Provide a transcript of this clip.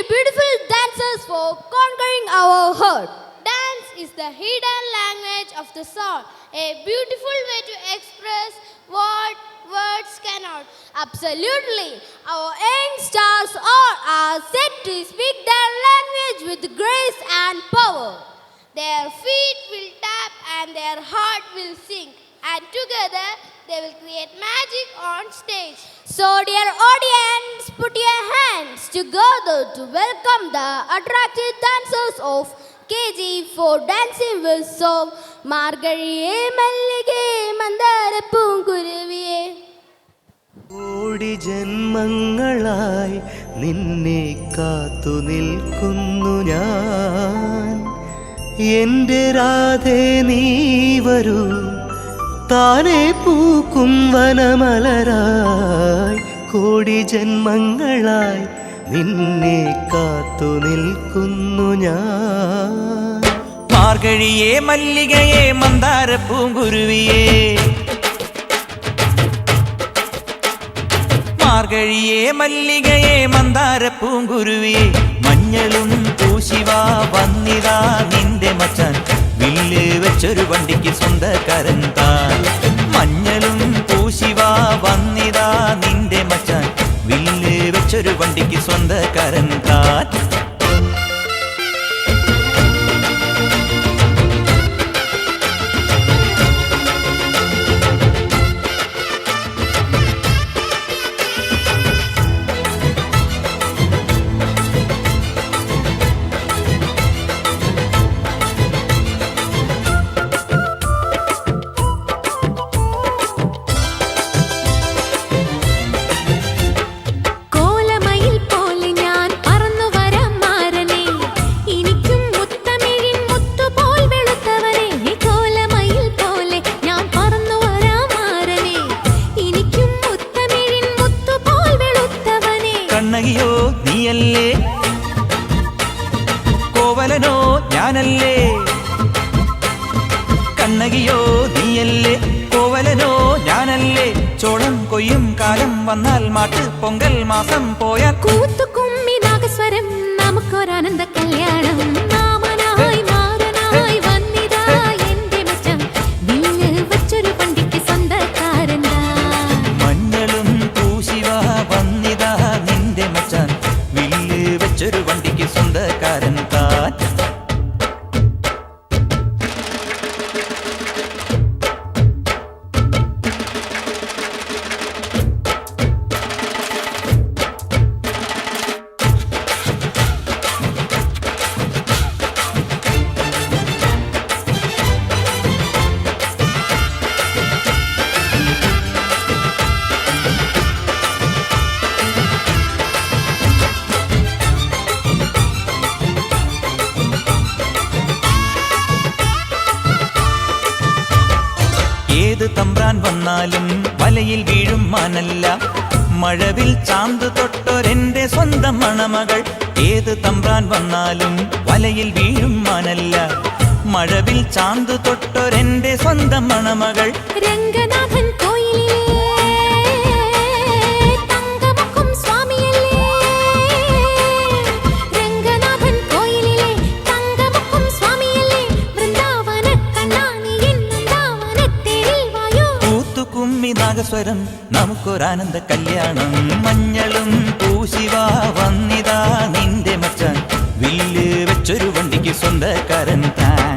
beautiful dances for conquering our heart. Dance is the hidden language of the soul, a beautiful way to express what words cannot. Absolutely, our young stars all are set to speak their language with grace and power. Their feet will tap and their heart will sing, and together they will create magic on stage. So dear audience, put your hands together to welcome the attractive dancers of KG for dancing with song Margariye Mallige Mandara Poonguruviye. കോടി ജന്മങ്ങളായി നിന്നെ കാത്തു നിൽക്കുന്നു ഞാൻ എൻ്റെ രാധേ നീ വരൂ താനെ പൂക്കും വനമലരായി കോടി ജന്മങ്ങളായി നിന്നെ കാത്തു നിൽക്കുന്നു ഞാൻ മാർഗഴിയേ മല്ലികയേ മന്ദാര പൂങ്കുരുവിയേ മാർഗഴിയേ മല്ലികയേ മന്ദാര പൂങ്കുരുവിയേ മഞ്ഞളും പൂശിവാ വന്നിതാ നിന്റെ മച്ചാൻ വില്ല് വെച്ചൊരു വണ്ടിക്ക് സ്വന്തക്കാരൻ താൻ മഞ്ഞളും പൂശിവാ വന്നിതാ നിന്റെ മച്ചാൻ വില്ല് വെച്ചൊരു വണ്ടിക്ക് സ്വന്തക്കാരൻ താൻ കണ്ണകിയോ നീയല്ലേ കോവലനോ ഞാനല്ലേ കണ്ണകിയോ നീയല്ലേ കോവലനോ ഞാനല്ലേ ചോളം കൊയ്യും കാലം വന്നാൽ മാട്ട് പൊങ്കൽ മാസം പോയാൽ കൂത്തുകുമ്മി നാഗസ്വരം നമുക്കൊരാനന്ദ കല്യാണം മാമനായി മാറനായി വന്നിതാ എന്റെ മച്ചൻ വില്ല് വച്ചൊരു പണ്ടിക്ക് സ്വന്തക്കാരനാ മഞ്ഞളും പൂശിവാ വന്നിതാ നിന്റെ മച്ചാൻ വില്ല് വെച്ചൊരു വണ്ടിക്ക് സ്വന്തക്കാരൻ താൻ ഏത് തമ്പ്രാൻ വന്നാലും വലയിൽ വീഴും മാനല്ല മഴവിൽ ചാന്ത് തൊട്ടൊരെന്റെ സ്വന്തം മണമകൾ ഏത് തമ്പ്രാൻ വന്നാലും വലയിൽ വീഴും മാനല്ല മഴവിൽ ചാന്ത് തൊട്ടൊരെന്റെ സ്വന്തം മണമകൾ രംഗനാഥൻ കോയിലിലെ തങ്കമുഖം സ്വാമിയല്ലേ രംഗനാഥൻ കോയിലിലെ തങ്കമുഖം സ്വാമിയല്ലേ വൃന്ദാവന കണ്ണാനി വൃന്ദാവനത്തേരിൽ വായോ കൂത്തുകുമ്മി നാഗസ്വരം നമുക്കൊരാനന്ദ കല്യാണം മഞ്ഞളും പൂശിവാ വന്നിതാ നിന്റെ മച്ചാൻ വില്ല് വെച്ചൊരു വണ്ടിക്ക് സ്വന്തക്കാരൻ താൻ